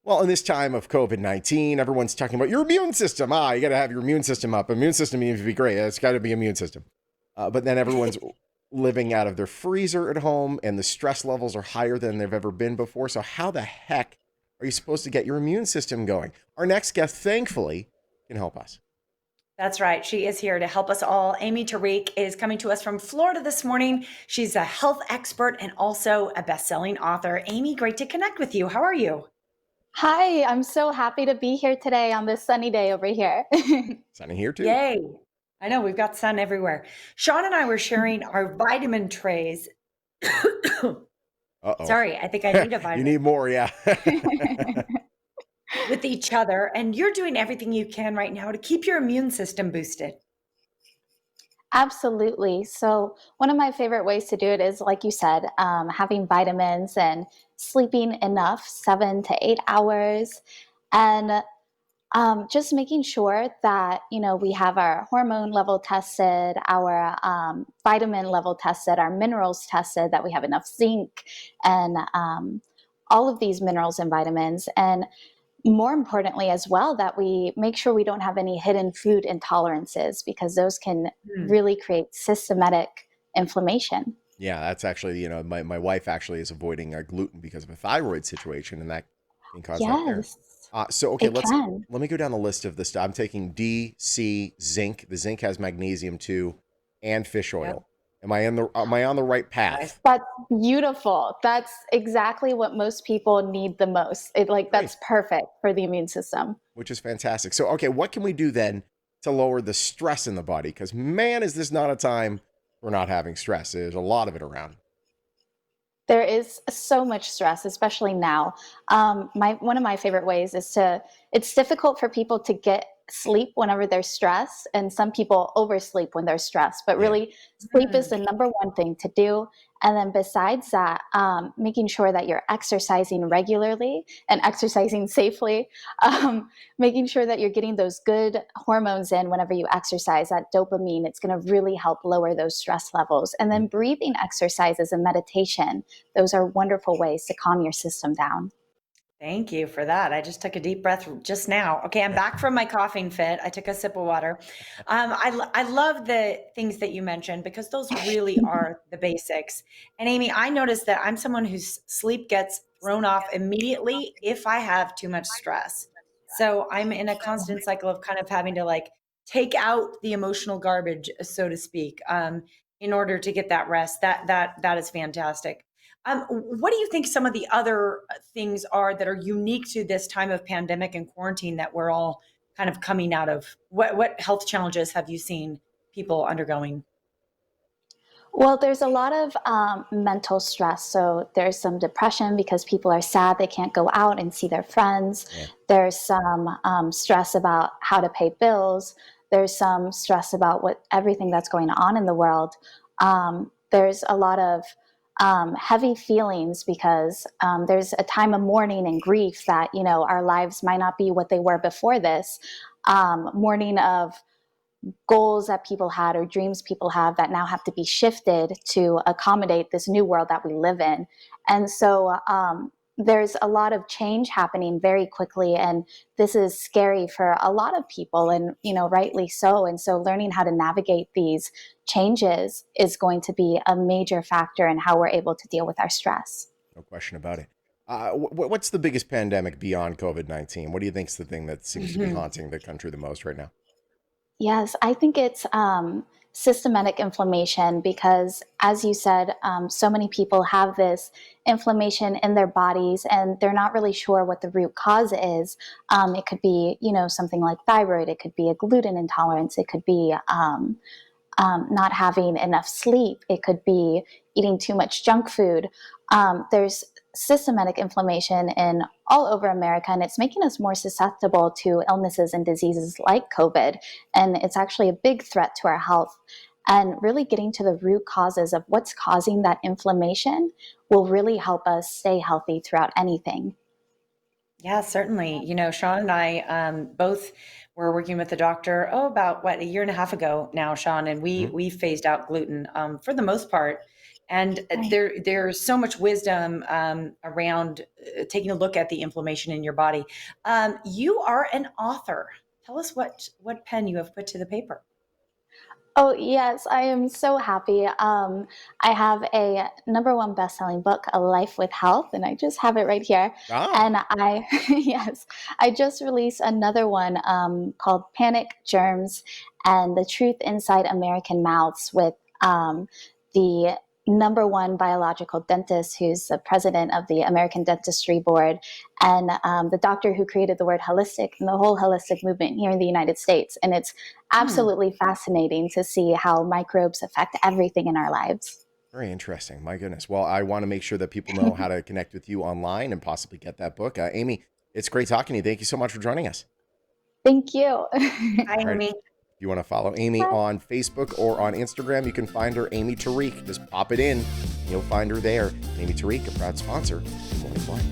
Well, in this time of COVID-19, everyone's talking about your immune system. You got to have your immune system up. Immune system needs to be great. It's got to be immune system. But then everyone's living out of their freezer at home, and the stress levels are higher than they've ever been before. So how the heck are you supposed to get your immune system going? Our next guest, thankfully, can help us. That's right. She is here to help us all. Amy Tariq is coming to us from Florida this morning. She's a health expert and also a best-selling author. Amy, great to connect with you. How are you? Hi, I'm so happy to be here today on this sunny day over here. Sunny here too. Yay. I know we've got sun everywhere. Sean and I were sharing our vitamin trays. Uh-oh. Sorry, I think I need a You vitamin need more, yeah. with each other. And you're doing everything you can right now to keep your immune system boosted. Absolutely. So, one of my favorite ways to do it is, like you said, having vitamins and sleeping enough, 7 to 8 hours, and just making sure that we have our hormone level tested, our vitamin level tested, our minerals tested, that we have enough zinc and all of these minerals and vitamins, and more importantly as well, that we make sure we don't have any hidden food intolerances, because those can Hmm. really create systematic inflammation. Yeah, that's actually, my wife actually is avoiding gluten because of a thyroid situation, and that can cause that there. Yes, Okay, it can. let me go down the list of this. I'm taking D, C, zinc. The zinc has magnesium too, and fish Yep. oil. Am I on the right Nice. path? That's beautiful. That's exactly what most people need the most. Great, That's perfect for the immune system. which is fantastic. So, okay, what can we do then to lower the stress in the body? Because man, is this not a time for not having stress? There's a lot of it around. There is so much stress, especially now. My One of my favorite ways is to. It's difficult for people to get sleep whenever they're stressed, and some people oversleep when they're stressed. But Yeah. really, sleep is Hmm. the number one thing to do. And then besides that, making sure that you're exercising regularly and exercising safely, um, making sure that you're getting those good hormones in whenever you exercise, that dopamine, it's going to really help lower those stress levels. And then breathing exercises and meditation, those are wonderful ways to calm your system down. Thank you for that. I just took a deep breath just now. Okay, I'm back from my coughing fit. I took a sip of water. I love the things that you mentioned because those really are the basics. And Amy, I noticed that I'm someone whose sleep gets thrown off immediately if I have too much stress. So I'm in a constant cycle of kind of having to like take out the emotional garbage, so to speak, in order to get that rest. That is fantastic. What do you think some of the other things are that are unique to this time of pandemic and quarantine that we're all kind of coming out of? What health challenges have you seen people undergoing? Well, there's a lot of mental stress. So there's some depression because people are sad they can't go out and see their friends. Yeah. There's some stress about how to pay bills. There's some stress about what everything that's going on in the world. There's a lot of heavy feelings because there's a time of mourning and grief that our lives might not be what they were before this. Mourning of goals that people had or dreams people have that now have to be shifted to accommodate this new world that we live in. And so there's a lot of change happening very quickly, and this is scary for a lot of people, and rightly so. And so learning how to navigate these changes is going to be a major factor in how we're able to deal with our stress. No question about it. What's the biggest pandemic beyond COVID-19? What do you think's the thing that seems to be haunting the country the most right now? Yes, I think it's systematic inflammation because, as you said, so many people have this inflammation in their bodies and they're not really sure what the root cause is. It could be, something like thyroid, it could be a gluten intolerance, it could be not having enough sleep. It could be eating too much junk food. There's systematic inflammation in all over America, and it's making us more susceptible to illnesses and diseases like COVID. And it's actually a big threat to our health. And really getting to the root causes of what's causing that inflammation will really help us stay healthy throughout anything. Yeah, certainly. Sean and I both were working with the doctor, about what, a year and a half ago now, Sean, and we Hmm. we phased out gluten for the most part. And there's so much wisdom around taking a look at the inflammation in your body. You are an author. Tell us what pen you have put to the paper. Oh, yes, I am so happy. I have a #1 best-selling book, A Life with Health, and I just have it right here. Ah, And yes, I just released another one called Panic, Germs, and the Truth Inside American Mouths with the #1 biological dentist who's the president of the American Dentistry Board and the doctor who created the word holistic and the whole holistic movement here in the United States. And it's absolutely fascinating to see how microbes affect everything in our lives. very interesting. My goodness. Well, I want to make sure that people know how to connect with you online and possibly get that book. Amy, it's great talking to you. Thank you so much for joining us. Thank you. Hi, All right. Amy. If you want to follow Amy on Facebook or on Instagram, you can find her, Amy Tariq. Just pop it in. You'll find her there. Amy Tariq, a proud sponsor of Morning Flight.